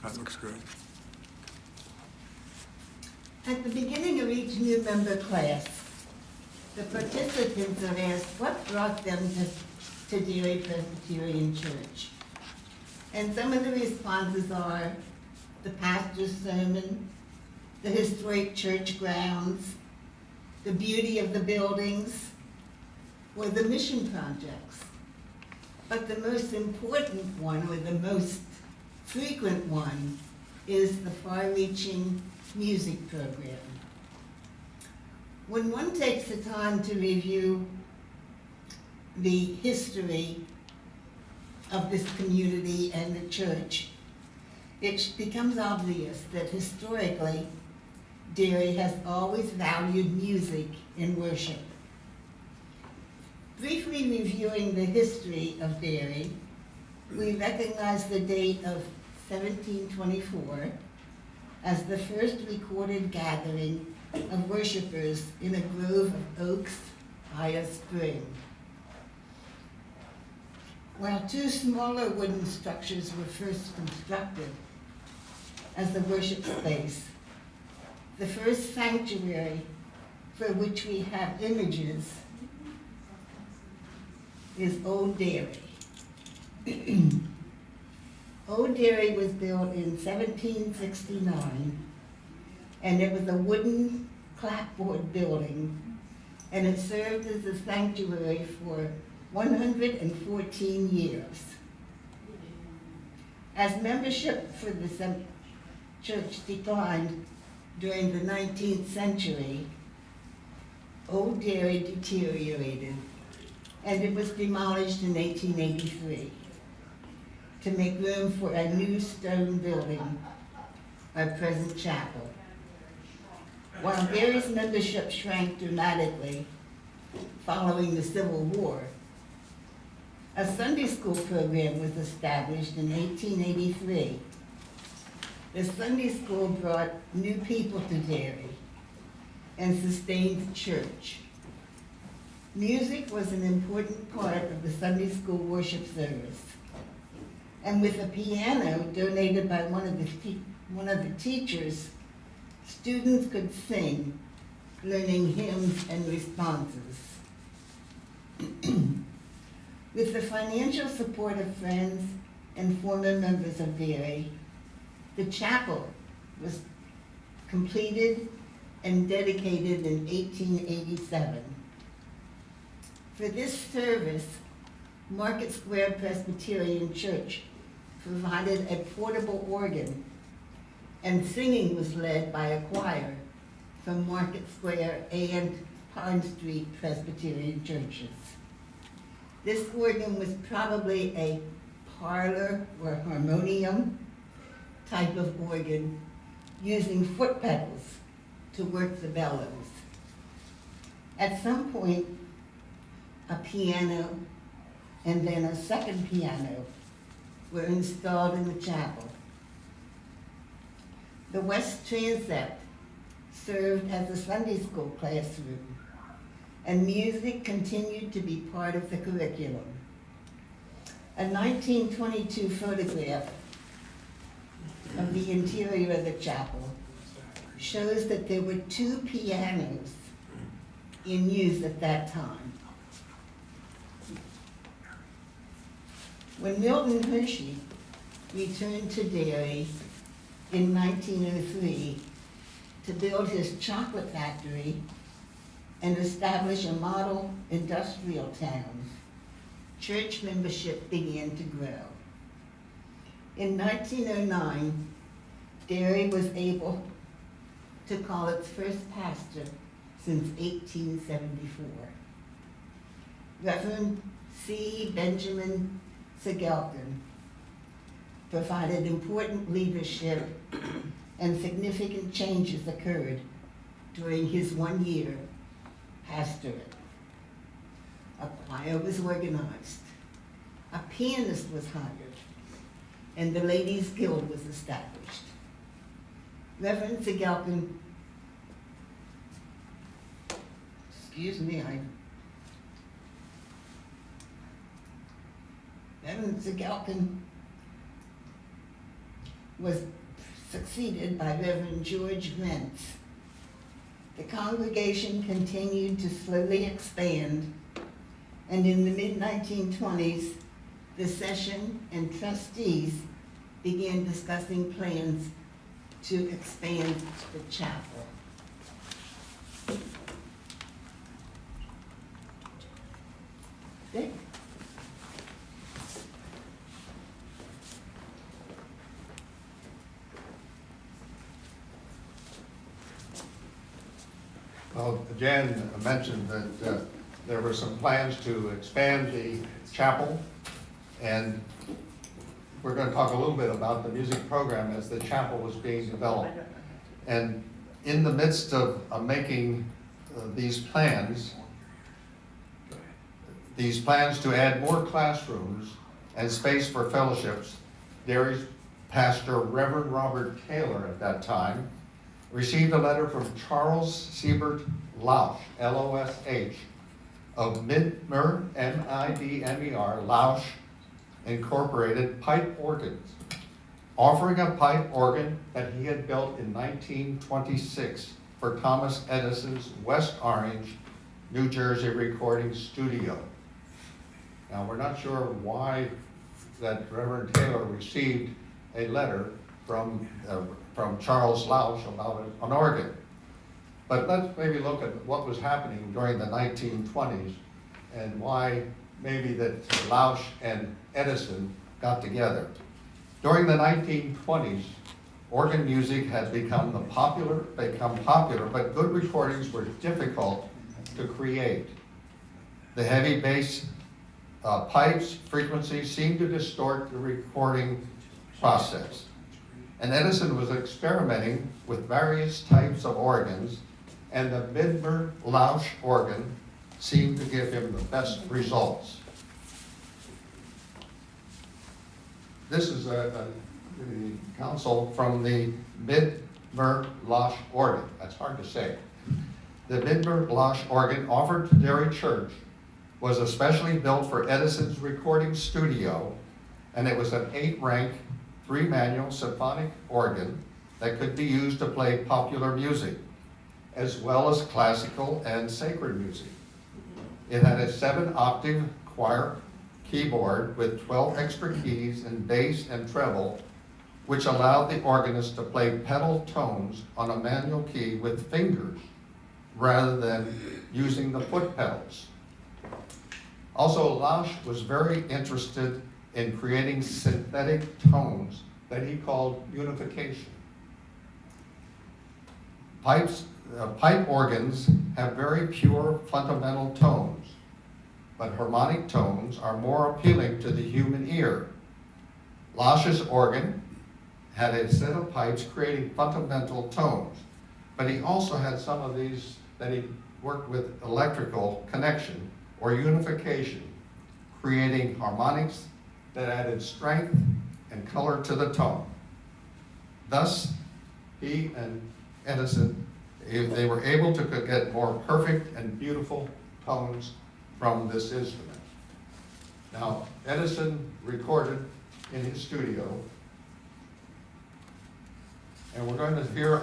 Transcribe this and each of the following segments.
That looks good. At the beginning of each new member class, the participants are asked what brought them to Derry Presbyterian Church. And some of the responses are the pastor's sermon, the historic church grounds, the beauty of the buildings, or the mission projects. But the most important one, or the most frequent one, is the far-reaching music program. When one takes the time to review the history of this community and the church, it becomes obvious that historically, Derry has always valued music in worship. Briefly reviewing the history of Derry, we recognize the date of 1724 as the first recorded gathering of worshipers in a grove of oaks by a spring. While two smaller wooden structures were first constructed as the worship space, the first sanctuary for which we have images is Old Derry. Old Derry was built in 1769, and it was a wooden clapboard building, and it served as a sanctuary for 114 years. As membership for the church declined during the 19th century, Old Derry deteriorated, and it was demolished in 1883 to make room for a new stone building, our present chapel. While Derry's membership shrank dramatically following the Civil War, a Sunday school program was established in 1883. The Sunday school brought new people to Derry and sustained the church. Music was an important part of the Sunday school worship service. And with a piano donated by one of the teachers, students could sing, learning hymns and responses. With the financial support of friends and former members of Derry, the chapel was completed and dedicated in 1887. For this service, Market Square Presbyterian Church provided a portable organ, and singing was led by a choir from Market Square and Pond Street Presbyterian churches. This organ was probably a parlor or harmonium type of organ using foot pedals to work the bellows. At some point, a piano and then a second piano were installed in the chapel. The west transept served as a Sunday school classroom, and music continued to be part of the curriculum. A 1922 photograph of the interior of the chapel shows that there were two pianos in use at that time. When Milton Hershey returned to Derry in 1903 to build his chocolate factory and establish a model industrial town, church membership began to grow. In 1909, Derry was able to call its first pastor since 1874. Reverend C. Benjamin Sigelton provided important leadership, and significant changes occurred during his 1 year pastorate. A choir was organized, a pianist was hired, and the Ladies' Guild was established. Reverend Sigelton, was succeeded by Reverend George Rentz. The congregation continued to slowly expand, and in the mid-1920s, the session and trustees began discussing plans to expand the chapel. Dick? Well, Jan mentioned that there were some plans to expand the chapel, and we're going to talk a little bit about the music program as the chapel was being developed. And in the midst of making these plans to add more classrooms and space for fellowships, Derry's pastor, Reverend Robert Taylor at that time, received a letter from Charles Siebert Lausch, L-O-S-H, of Midmer, M-I-D-M-E-R, Lausch Incorporated Pipe Organs, offering a pipe organ that he had built in 1926 for Thomas Edison's West Orange, New Jersey recording studio. Now, we're not sure why that Reverend Taylor received a letter from Charles Lausch about an organ. But let's maybe look at what was happening during the 1920s and why maybe that Lausch and Edison got together. During the 1920s, organ music had become popular, but good recordings were difficult to create. The heavy bass pipes frequencies seemed to distort the recording process. And Edison was experimenting with various types of organs, and the Midmer Lausch organ seemed to give him the best results. This is the counsel from the Midmer Lausch organ. That's hard to say. The Midmer Lausch organ offered to Derry Church was especially built for Edison's recording studio, and it was an 8-rank, 3-manual symphonic organ that could be used to play popular music, as well as classical and sacred music. It had a 7-octave choir keyboard with 12 extra keys in bass and treble, which allowed the organist to play pedal tones on a manual key with fingers rather than using the foot pedals. Also, Lausch was very interested in creating synthetic tones that he called unification. Pipe organs have very pure fundamental tones, but harmonic tones are more appealing to the human ear. Lausch's organ had a set of pipes creating fundamental tones, but he also had some of these that he worked with electrical connection or unification, creating harmonics that added strength and color to the tone. Thus, he and Edison, they were able to get more perfect and beautiful tones from this instrument. Now, Edison recorded in his studio, and we're going to hear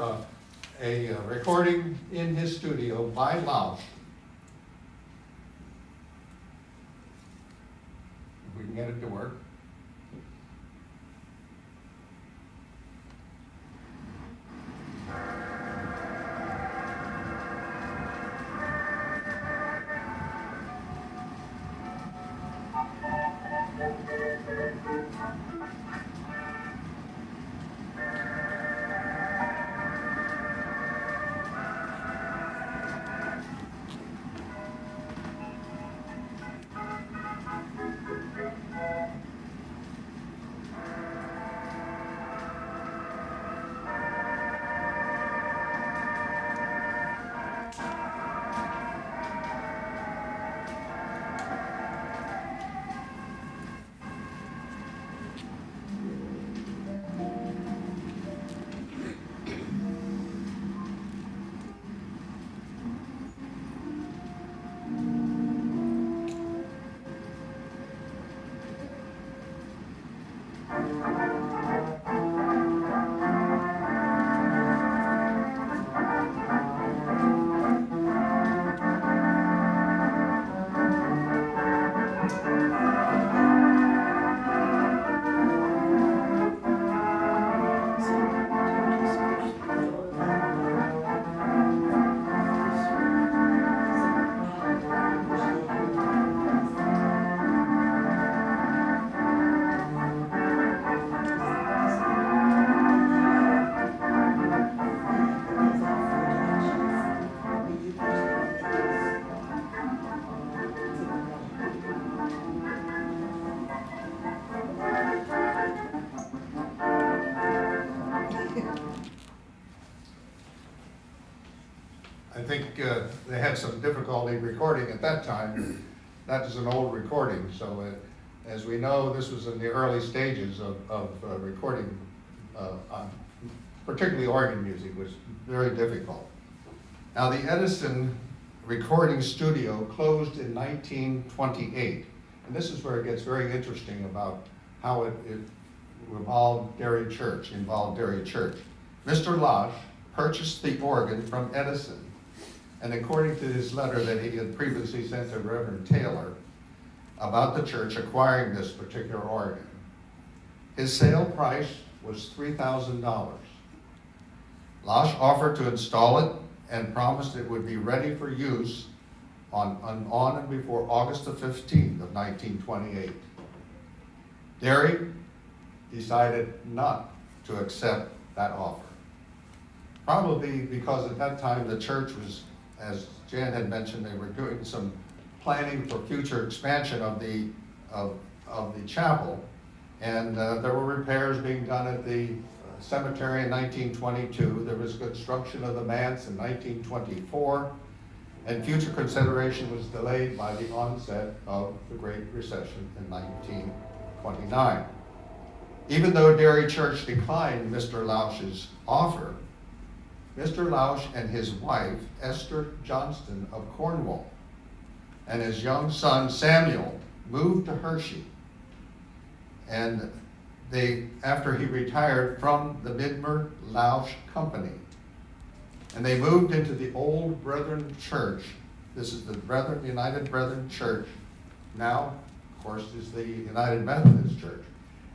a recording in his studio by Lausch. If we can get it to work. think they had some difficulty recording at that time. That is an old recording, so as we know, this was in the early stages of recording, particularly organ music, was very difficult. Now, the Edison recording studio closed in 1928, and this is where it gets very interesting about how it involved Derry Church. Mr. Losh purchased the organ from Edison, and according to his letter that he had previously sent to Reverend Taylor about the church acquiring this particular organ, his sale price was $3,000. Losh offered to install it and promised it would be ready for use on and before August the 15th of 1928. Derry decided not to accept that offer. Probably because at that time the church was, as Jan had mentioned, they were doing some planning for future expansion of the chapel, and there were repairs being done at the cemetery in 1922. There was construction of the manse in 1924, and future consideration was delayed by the onset of the Great Recession in 1929. Even though Derry Church declined Mr. Lausch's offer, Mr. Lausch and his wife, Esther Johnston of Cornwall, and his young son, Samuel, moved to Hershey. And after he retired from the Midmer Lausch Company, and they moved into the old Brethren Church. This is the United Brethren Church. Now, of course, is the United Methodist Church.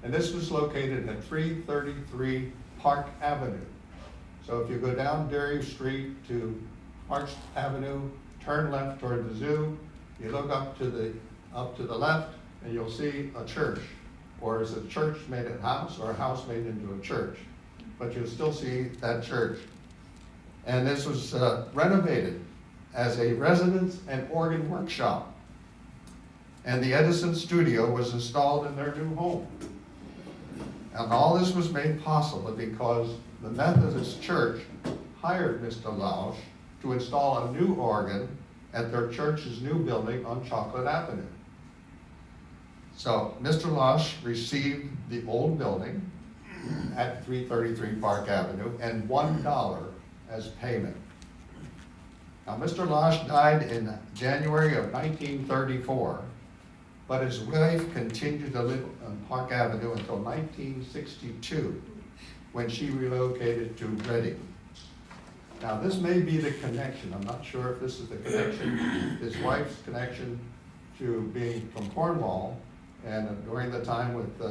And this was located at 333 Park Avenue. So if you go down Derry Street to Park Avenue, turn left toward the zoo, you look up to the left, and you'll see a church. Or is a church made a house, or a house made into a church? But you'll still see that church. And this was renovated as a residence and organ workshop. And the Edison studio was installed in their new home. And all this was made possible because the Methodist Church hired Mr. Lausch to install a new organ at their church's new building on Chocolate Avenue. So Mr. Lausch received the old building at 333 Park Avenue and $1 as payment. Now, Mr. Lausch died in January of 1934, but his wife continued to live on Park Avenue until 1962, when she relocated to Reading. Now, this may be the connection. I'm not sure if this is the connection, his wife's connection to being from Cornwall, and during the time with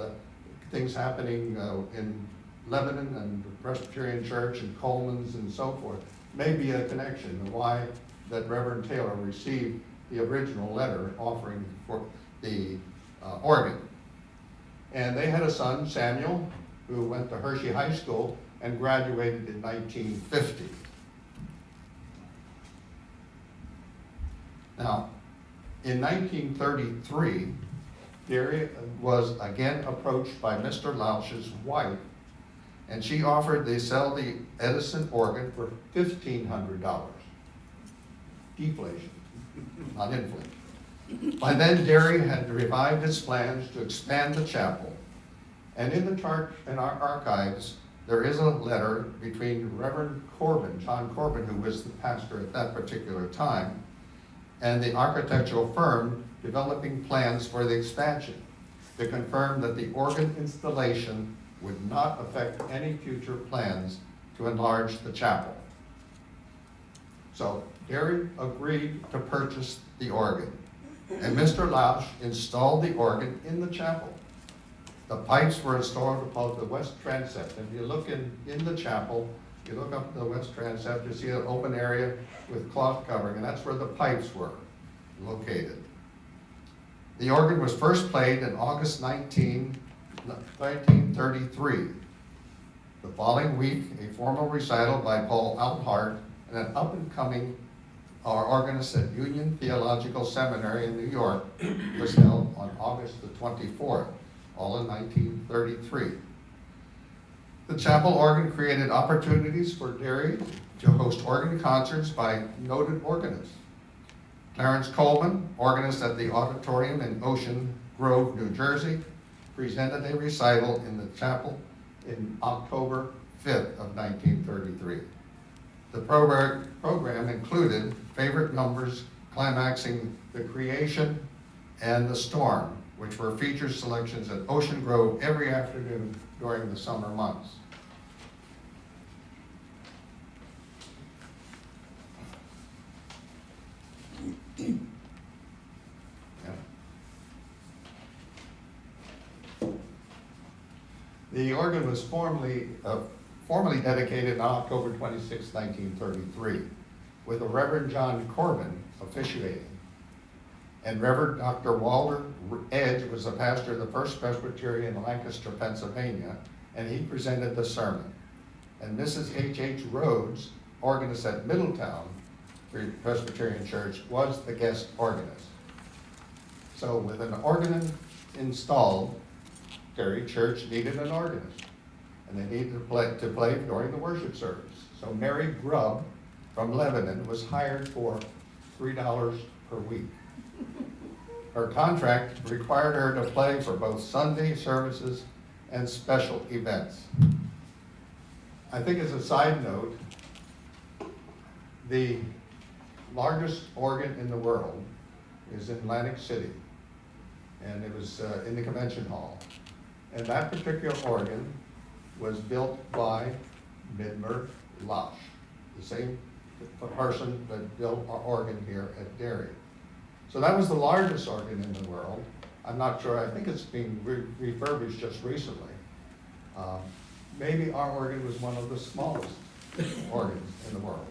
things happening in Lebanon and the Presbyterian Church and Coleman's and so forth, may be a connection and why that Reverend Taylor received the original letter offering for the organ. And they had a son, Samuel, who went to Hershey High School and graduated in 1950. Now, in 1933, Derry was again approached by Mr. Lausch's wife, and she offered to sell the Edison organ for $1,500. Deflation, not inflation. By then, Derry had revived its plans to expand the chapel, and in our archives, there is a letter between Reverend Corbin, John Corbin, who was the pastor at that particular time, and the architectural firm developing plans for the expansion to confirm that the organ installation would not affect any future plans to enlarge the chapel. So Derry agreed to purchase the organ, and Mr. Lausch installed the organ in the chapel. The pipes were installed above the west transept. If you look in the chapel, you look up the west transept, you see an open area with cloth covering, and that's where the pipes were located. The organ was first played in August 1933. The following week, a formal recital by Paul Althart and an up-and-coming organist at Union Theological Seminary in New York was held on August the 24th, all in 1933. The chapel organ created opportunities for Derry to host organ concerts by noted organists. Clarence Coleman, organist at the auditorium in Ocean Grove, New Jersey, presented a recital in the chapel in October 5th of 1933. The program included favorite numbers climaxing The Creation and The Storm, which were featured selections at Ocean Grove every afternoon during the summer months. The organ was formally dedicated on October 26, 1933, with the Reverend John Corbin officiating. And Reverend Dr. Walter Edge was the pastor of the First Presbyterian in Lancaster, Pennsylvania, and he presented the sermon. And Mrs. H. Rhodes, organist at Middletown Presbyterian Church, was the guest organist. So with an organ installed, Derry Church needed an organist, and they needed to play during the worship service. So Mary Grubb from Lebanon was hired for $3 per week. Her contract required her to play for both Sunday services and special events. I think as a side note, the largest organ in the world is in Atlantic City, and it was in the convention hall. And that particular organ was built by Midmer Losh, the same person that built our organ here at Derry. So that was the largest organ in the world. I'm not sure, I think it's being refurbished just recently. Maybe our organ was one of the smallest organs in the world.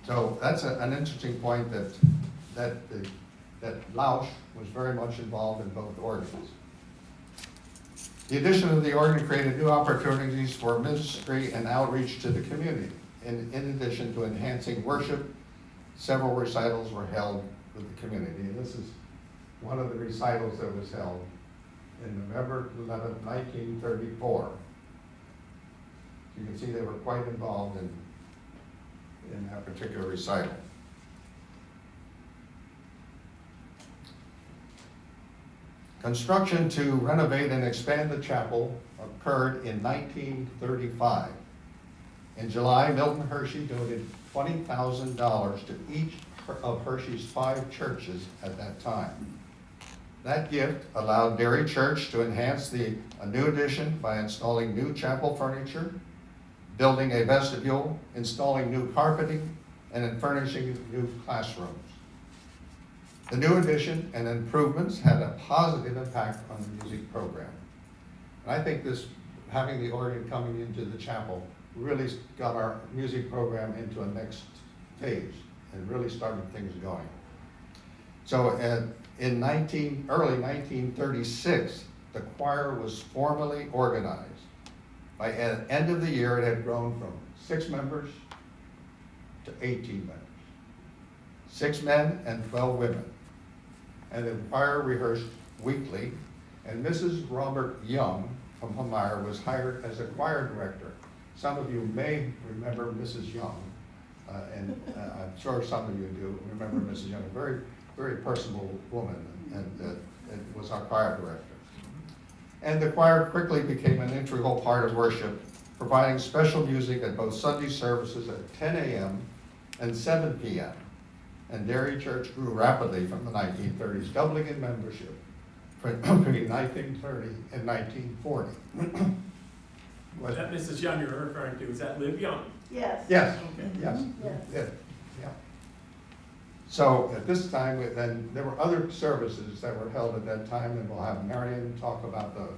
So that's an interesting point that Lausch was very much involved in both organs. The addition of the organ created new opportunities for ministry and outreach to the community. In addition to enhancing worship, several recitals were held with the community. And this is one of the recitals that was held in November 11, 1934. You can see they were quite involved in that particular recital. Construction to renovate and expand the chapel occurred in 1935. In July, Milton Hershey donated $20,000 to each of Hershey's 5 churches at that time. That gift allowed Derry Church to enhance a new addition by installing new chapel furniture, building a vestibule, installing new carpeting, and furnishing new classrooms. The new addition and improvements had a positive impact on the music program. And I think having the organ coming into the chapel really got our music program into a next phase and really started things going. So in early 1936, the choir was formally organized. By the end of the year, it had grown from 6 members to 18 members. 6 men and 12 women. And the choir rehearsed weekly, and Mrs. Robert Young from Hamire was hired as a choir director. Some of you may remember Mrs. Young, and I'm sure some of you do remember Mrs. Young, a very, very personable woman, and was our choir director. And the choir quickly became an integral part of worship, providing special music at both Sunday services at 10 a.m. and 7 p.m. And Derry Church grew rapidly from the 1930s, doubling in membership between 1930 and 1940. Was that Mrs. Young you're referring to? Is that Liv Young? Yes. Yes, Okay. yes, Yes. yeah. So at this time, then there were other services that were held at that time, and we'll have Marion talk about those.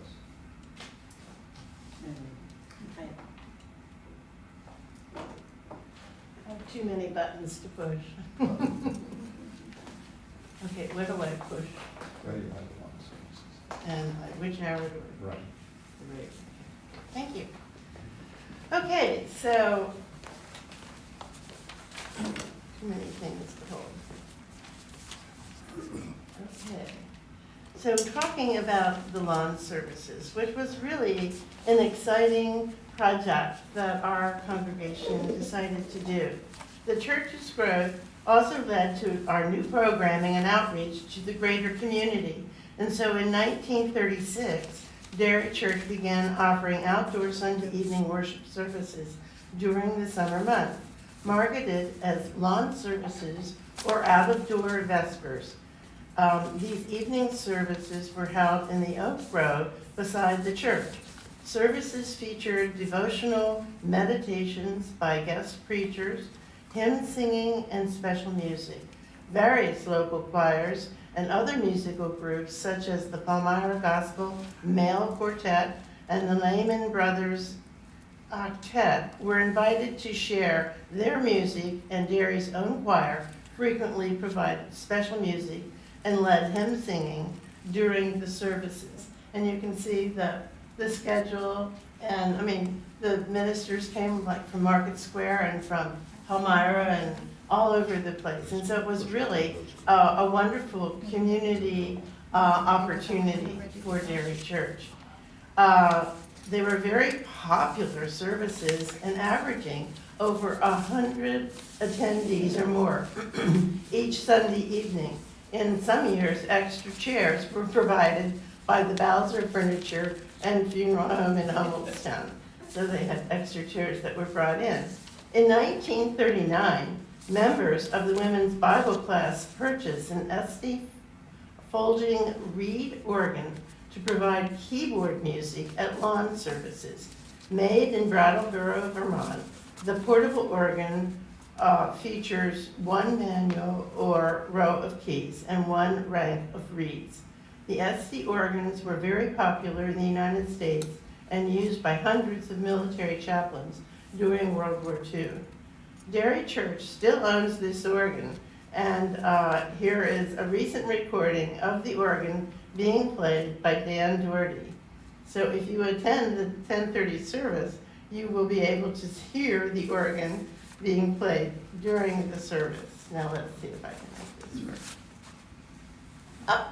I have too many buttons to push. Okay, where do I push? There you have the ones. And which arrow do I? Right. Right. Thank you. Okay, so too many things to hold. Okay. So talking about the lawn services, which was really an exciting project that our congregation decided to do. The church's growth also led to our new programming and outreach to the greater community. And so in 1936, Derry Church began offering outdoor Sunday evening worship services during the summer month, marketed as lawn services or out-of-door vespers. These evening services were held in the oak grove beside the church. Services featured devotional meditations by guest preachers, hymn singing, and special music. Various local choirs and other musical groups such as the Palmyra Gospel Male Quartet and the Lehman Brothers Octet were invited to share their music, and Derry's own choir frequently provided special music and led hymn singing during the services. And you can see the schedule, and I mean, the ministers came like from Market Square and from Palmyra and all over the place. And so it was really a wonderful community opportunity for Derry Church. They were very popular services and averaging over 100 attendees or more each Sunday evening. In some years, extra chairs were provided by the Bowser Furniture and Funeral Home in Humboldtstown. So they had extra chairs that were brought in. In 1939, members of the women's Bible class purchased an SD folding reed organ to provide keyboard music at lawn services. Made in Brattleboro, Vermont, the portable organ features one manual or row of keys and one rank of reeds. The SD organs were very popular in the United States and used by hundreds of military chaplains during World War II. Derry Church still owns this organ, and here is a recent recording of the organ being played by Dan Doherty. So if you attend the 10:30 service, you will be able to hear the organ being played during the service. Now let's see if I can make this work. Up.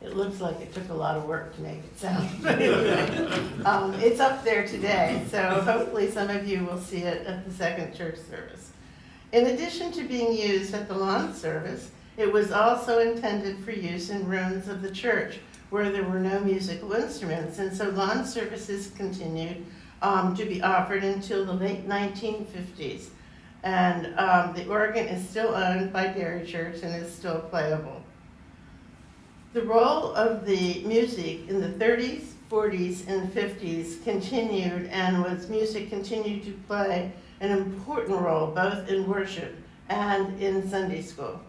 It looks like it took a lot of work to make it sound. But anyway, it's up there today, so hopefully some of you will see it at the second church service. In addition to being used at the lawn service, it was also intended for use in rooms of the church where there were no musical instruments, and so lawn services continued to be offered until the late 1950s. And the organ is still owned by Derry Church and is still playable. The role of the music in the 30s, 40s, and 50s continued, and music continued to play an important role both in worship and in Sunday school.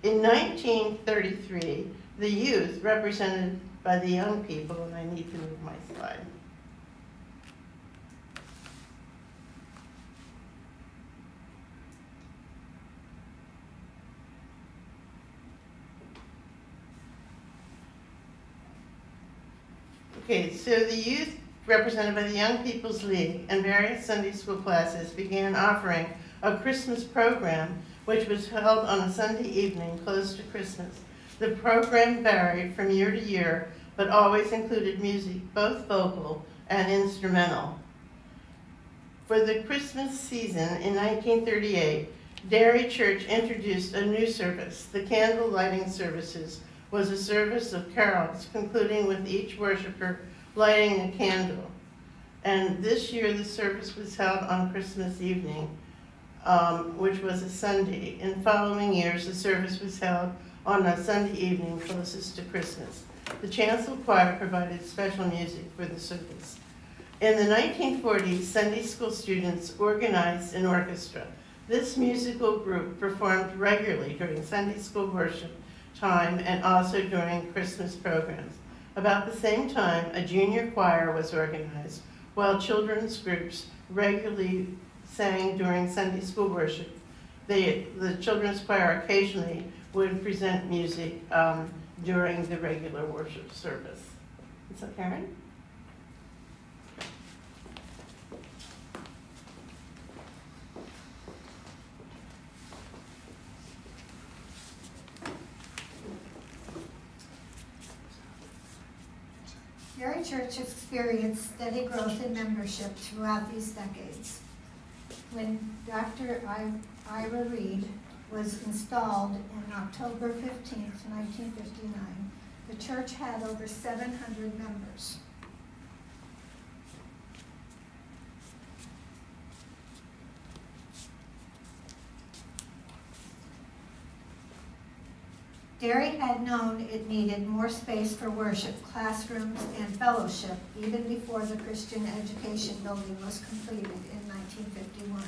In 1933, the youth, represented by the young people, and I need to move my slide. Okay, so the youth, represented by the Young People's League and various Sunday school classes, began offering a Christmas program which was held on a Sunday evening close to Christmas. The program varied from year to year, but always included music, both vocal and instrumental. For the Christmas season in 1938, Derry Church introduced a new service. The candle lighting services was a service of carols, concluding with each worshiper lighting a candle. And this year the service was held on Christmas evening, which was a Sunday. In following years, the service was held on a Sunday evening closest to Christmas. The chancel choir provided special music for the service. In the 1940s, Sunday school students organized an orchestra. This musical group performed regularly during Sunday school worship time and also during Christmas programs. About the same time, a junior choir was organized, while children's groups regularly sang during Sunday school worship. The children's choir occasionally would present music during the regular worship service. So Karen? Derry Church experienced steady growth in membership throughout these decades. When Dr. Ira Reed was installed on October 15, 1959, the church had over 700 members. Derry had known it needed more space for worship, classrooms, and fellowship even before the Christian Education Building was completed in 1951.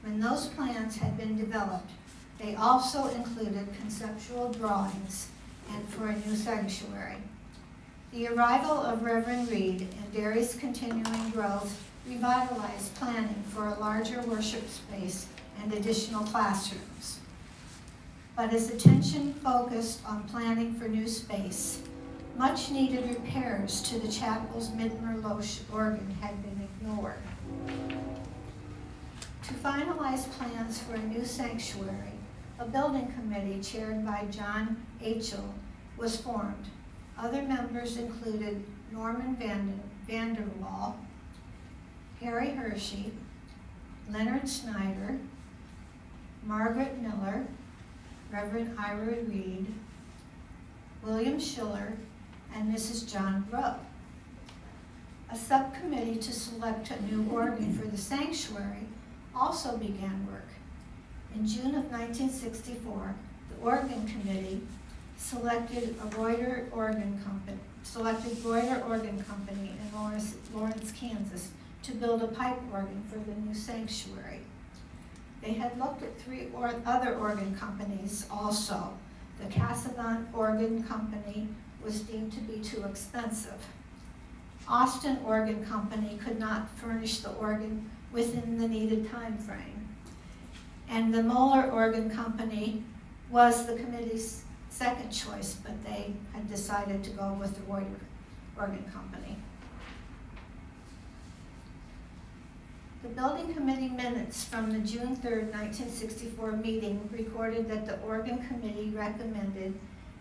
When those plans had been developed, they also included conceptual drawings and for a new sanctuary. The arrival of Reverend Reed and Derry's continuing growth revitalized planning for a larger worship space and additional classrooms. But as attention focused on planning for new space, much needed repairs to the chapel's Midmer-Loesch organ had been ignored. To finalize plans for a new sanctuary, a building committee chaired by John Achel was formed. Other members included Norman Vanderwall, Harry Hershey, Leonard Snyder, Margaret Miller, Reverend Ira Reed, William Schiller, and Mrs. John Rowe. A subcommittee to select a new organ for the sanctuary also began work. In June of 1964, the organ committee selected Reuter Organ Company in Lawrence, Kansas, to build a pipe organ for the new sanctuary. They had looked at three other organ companies also. The Casadon Organ Company was deemed to be too expensive. Austin Organ Company could not furnish the organ within the needed time frame. And the Moeller Organ Company was the committee's second choice, but they had decided to go with the Reuter Organ Company. The building committee minutes from the June 3, 1964 meeting recorded that the organ committee recommended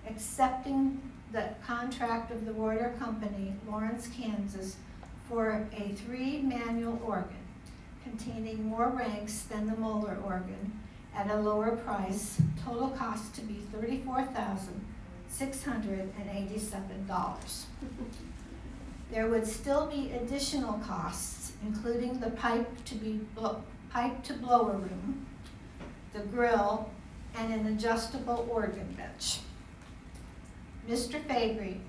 accepting the contract of the Reuter Company, Lawrence, Kansas, for a 3-manual organ containing more ranks than the Moeller organ at a lower price, total cost to be $34,687. There would still be additional costs, including the pipe to blower room, the grill, and an adjustable organ bench. Mr. Fabry,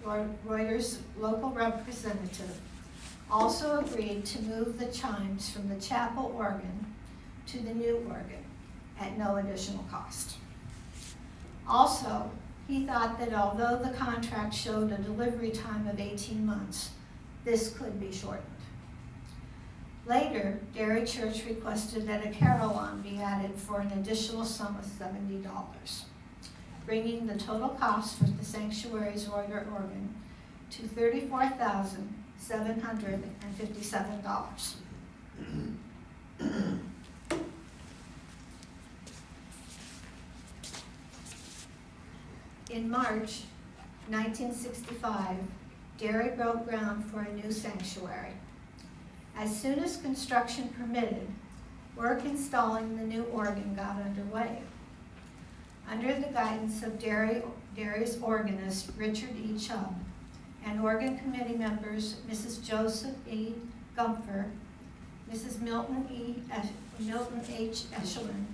Reuter's local representative, also agreed to move the chimes from the chapel organ to the new organ at no additional cost. Also, he thought that although the contract showed a delivery time of 18 months, this could be shortened. Later, Derry Church requested that a carillon be added for an additional sum of $70, bringing the total cost for the sanctuary's Reuter organ to $34,757. In March 1965, Derry broke ground for a new sanctuary. As soon as construction permitted, work installing the new organ got underway. Under the guidance of Derry's organist, Richard E. Chubb, and organ committee members, Mrs. Joseph E. Gumpfer, Mrs. Milton H. Echelon,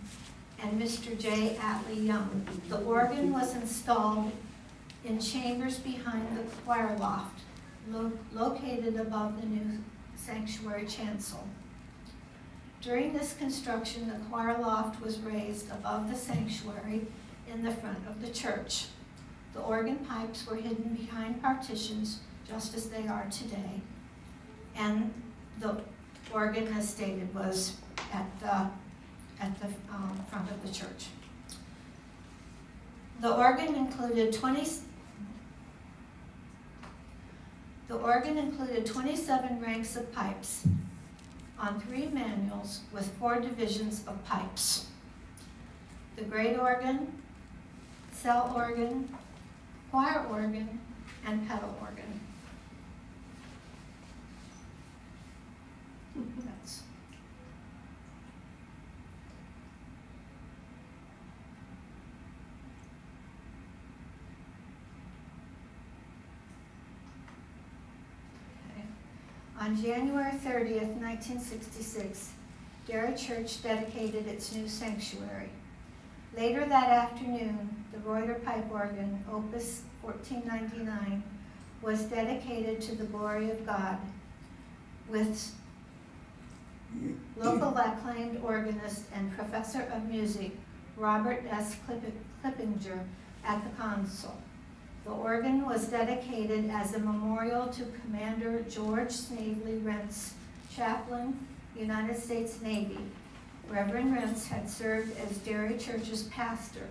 and Mr. J. Atlee Young. The organ was installed in chambers behind the choir loft, located above the new sanctuary chancel. During this construction, the choir loft was raised above the sanctuary in the front of the church. The organ pipes were hidden behind partitions, just as they are today. And the organ, as stated, was at the front of the church. The organ included 27 ranks of pipes on 3 manuals with 4 divisions of pipes. The great organ, cell organ, choir organ, and pedal organ. That's okay. On January 30th, 1966, Derry Church dedicated its new sanctuary. Later that afternoon, the Reuter pipe organ, Opus 1499, was dedicated to the glory of God with local acclaimed organist and professor of music, Robert S. Klippinger, at the console. The organ was dedicated as a memorial to Commander George Snavely Rentz, chaplain, United States Navy. Reverend Rentz had served as Derry Church's pastor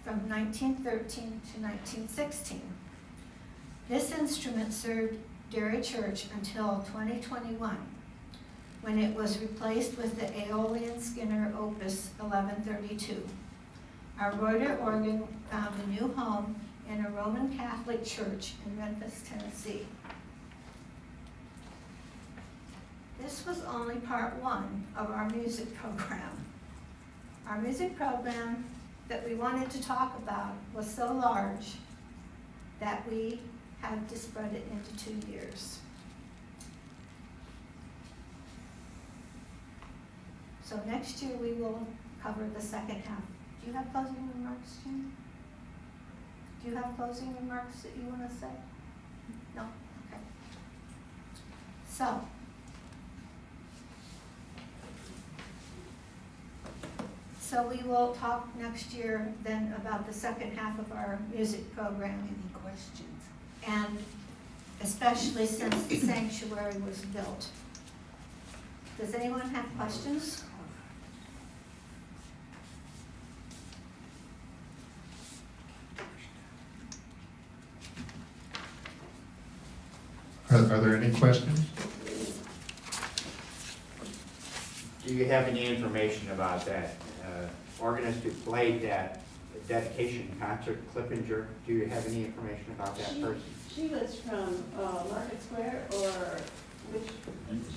from 1913 to 1916. This instrument served Derry Church until 2021, when it was replaced with the Aeolian Skinner Opus 1132. Our Reuter organ found a new home in a Roman Catholic church in Memphis, Tennessee. This was only part 1 of our music program. Our music program that we wanted to talk about was so large that we had to spread it into 2 years. So next year we will cover the second half. Do you have closing remarks, Jim? Do you have closing remarks that you want to say? No? Okay. So we will talk next year then about the second half of our music program. Any questions? And especially since the sanctuary was built. Does anyone have questions? Are there any questions? Do you have any information about that organist who played that dedication concert, Klippinger? Do you have any information about that person? She was from Market Square, or which,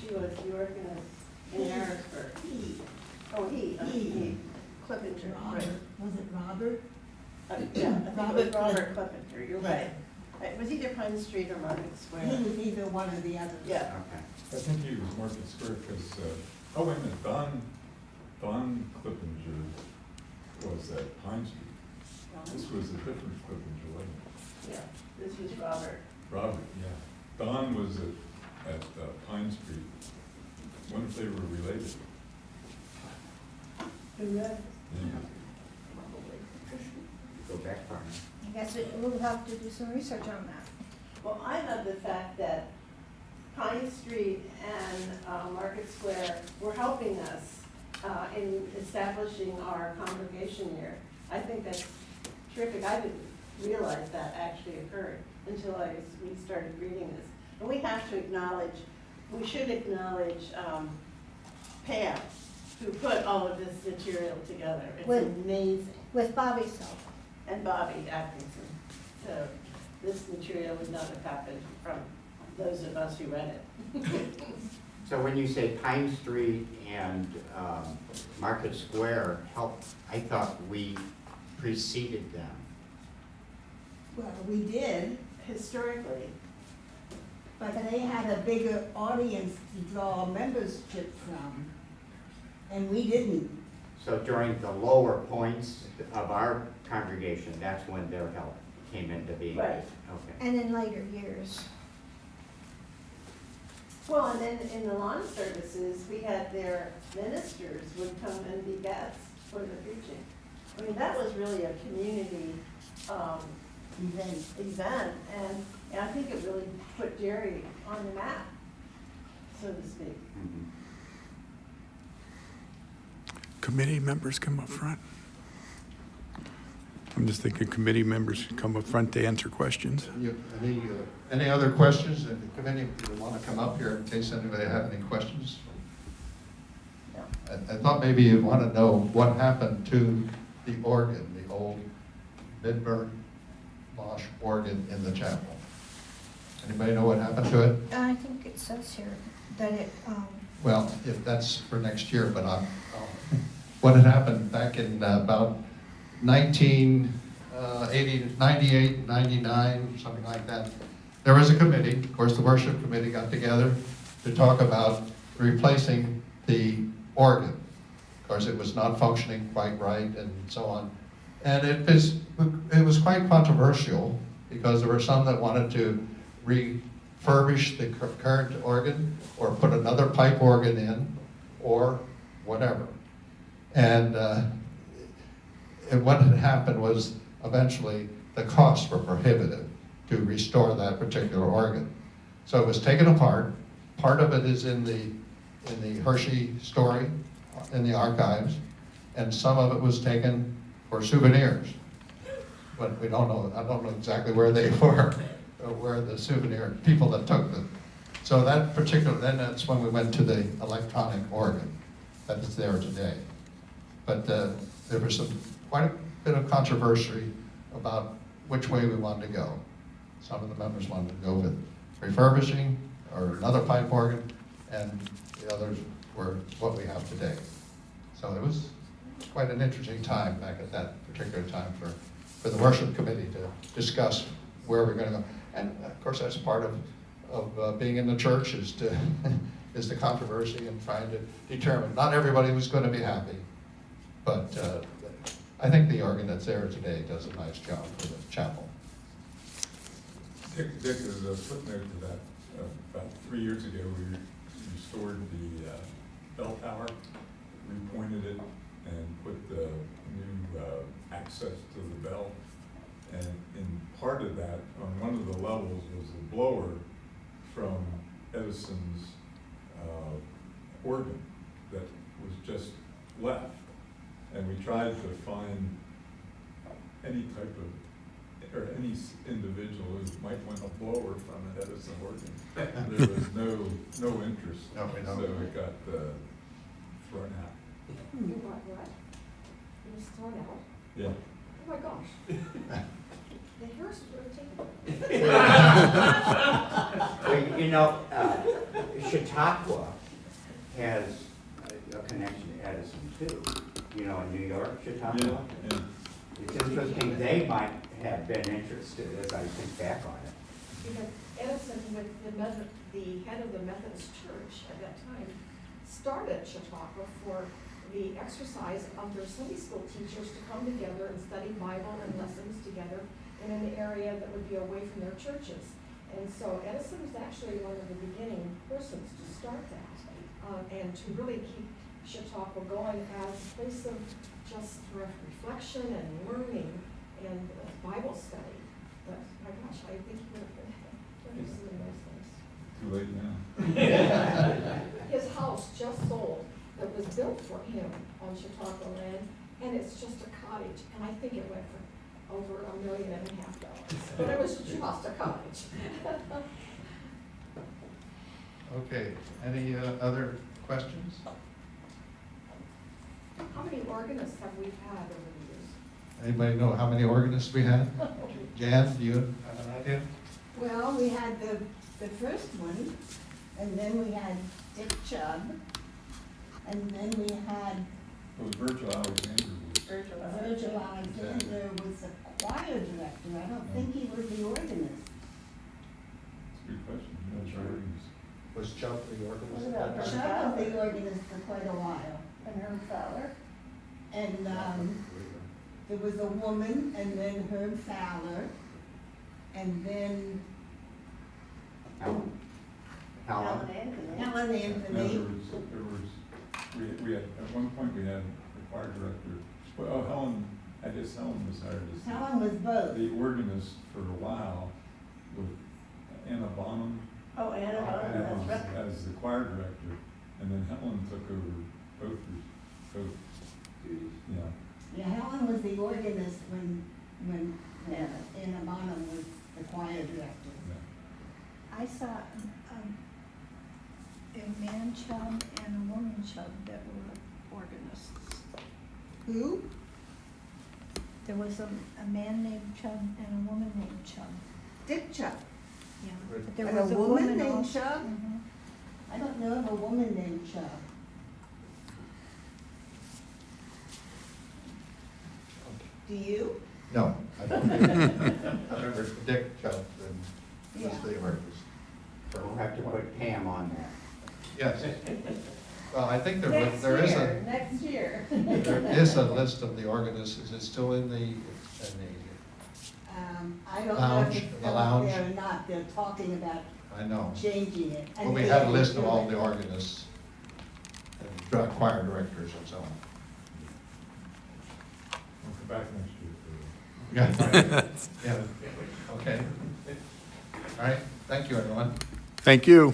she was the organist in Harrisburg. He. Klippinger, right. Was it Robert? Yeah, I think it was Robert Klippinger, you're right. It was either Pine Street or Market Square. He was either one or the other. Yeah. Okay. I think he was Market Square because, oh, wait a minute, Don Klippinger was at Pine Street. This was a different Klippinger, wasn't it? Yeah, this was Robert. Robert, yeah. Don was at Pine Street. Wonder if they were related. Who knows? Yeah. Go back far enough. I guess we'll have to do some research on that. Well, I love the fact that Pine Street and Market Square were helping us in establishing our congregation here. I think that's terrific. I didn't realize that actually occurred until we started reading this. And we have to acknowledge, we should acknowledge Pam, who put all of this material together. It's amazing. With Bobby's help. And Bobby Atkinson. So this material would not have happened from those of us who read it. So when you say Pine Street and Market Square helped, I thought we preceded them. Well, we did, Historically, but they had a bigger audience to draw membership from, and we didn't. So during the lower points of our congregation, that's when their help came into being? Right. Okay. And in later years. Well, and then in the lawn services, we had their ministers would come and be guests for the preaching. I mean, that was really a community, event, and I think it really put Derry on the map, so to speak. Mhm. Committee members come up front. I'm just thinking committee members come up front to answer questions. Any other questions? And the committee, if you want to come up here in case anybody have any questions? No. I thought maybe you'd want to know what happened to the organ, the old Midburn Bosch organ in the chapel. Anybody know what happened to it? I think it says here that it, Well, if that's for next year, but what had happened back in about 98, 99, something like that, there was a committee, of course, the worship committee got together to talk about replacing the organ. Of course, it was not functioning quite right and so on. And it was quite controversial because there were some that wanted to refurbish the current organ or put another pipe organ in or whatever. And what had happened was eventually the costs were prohibitive to restore that particular organ. So it was taken apart. Part of it is in the Hershey story, in the archives, and some of it was taken for souvenirs. But we don't know, I don't know exactly where they were, or where the souvenir people that took them. So that particular, then that's when we went to the electronic organ that is there today. But there was quite a bit of controversy about which way we wanted to go. Some of the members wanted to go with refurbishing or another pipe organ, and the others were what we have today. So it was quite an interesting time back at that particular time for the worship committee to discuss where we're going to go. And of course, that's part of being in the church is the controversy and trying to determine. Not everybody was going to be happy, but I think the organ that's there today does a nice job for the chapel. Dick, as a footnote to that, about 3 years ago, we restored the bell tower, repointed it, and put the new access to the bell. And in part of that, on one of the levels, was a blower from Edison's organ that was just left. And we tried to find any type of, or any individual who might want a blower from an Edison organ. There was no interest, No, we don't. so it got thrown out. You got what? It was thrown out? Yeah. Oh my gosh. The Harris was really taken. Well, you know, Chautauqua has a connection to Edison too. You know, in New York, Chautauqua. Yeah. It's interesting, they might have been interested as I think back on it. Because Edison, with the head of the Methodist Church at that time, started Chautauqua for the exercise of their Sunday school teachers to come together and study Bible and lessons together in an area that would be away from their churches. And so Edison was actually one of the beginning persons to start that, and to really keep Chautauqua going as a place of just reflection and learning and Bible study. But my gosh, I think he would have been interested in those things. Too late now. His house just sold that was built for him on Chautauqua land, and it's just a cottage, and I think it went for over $1.5 million. But it was just a cottage. Okay, any other questions? How many organists have we had over the years? Anybody know how many organists we had? Jan, do you have an idea? Well, we had the first one, and then we had Dick Chubb, and then we had It was Virgil Alexander. Virgil Alexander was the choir director. I don't think he was the organist. That's a good question. I'm not sure. Was Chubb the organist? What about Chubb was the organist for quite a while. And Herb Fowler? And there was a woman, and then Herb Fowler, and then Helen. Helen Now, Anthony. we had, at one point, we had the choir director, well, Helen was hired as Helen was both. the organist for a while with Anna Bonham Oh, Anna, that's right. as the choir director, and then Helen took over both, yeah. Yeah, Helen was the organist when Anna Bonham was the choir director. I saw a man chub and a woman chub that were organists. Who? There was a man named Chubb and a woman named Chubb. Dick Chubb. Yeah. But there And a was woman named also. Chubb? Mhm. I don't know of a woman named Chubb. Do you? No, I don't. I remember Dick Chubb and was the organist. We'll have to put Pam on there. Yes. Well, I think there is a, Next year. there is a list of the organists. Is it still in the, I don't know Lounge, if it's the out lounge. there or not. They're talking about I know. changing it. Well, we had a list of all the organists and choir directors and so on. We'll come back next year for Yeah, yeah, okay. All right, thank you, everyone. Thank you.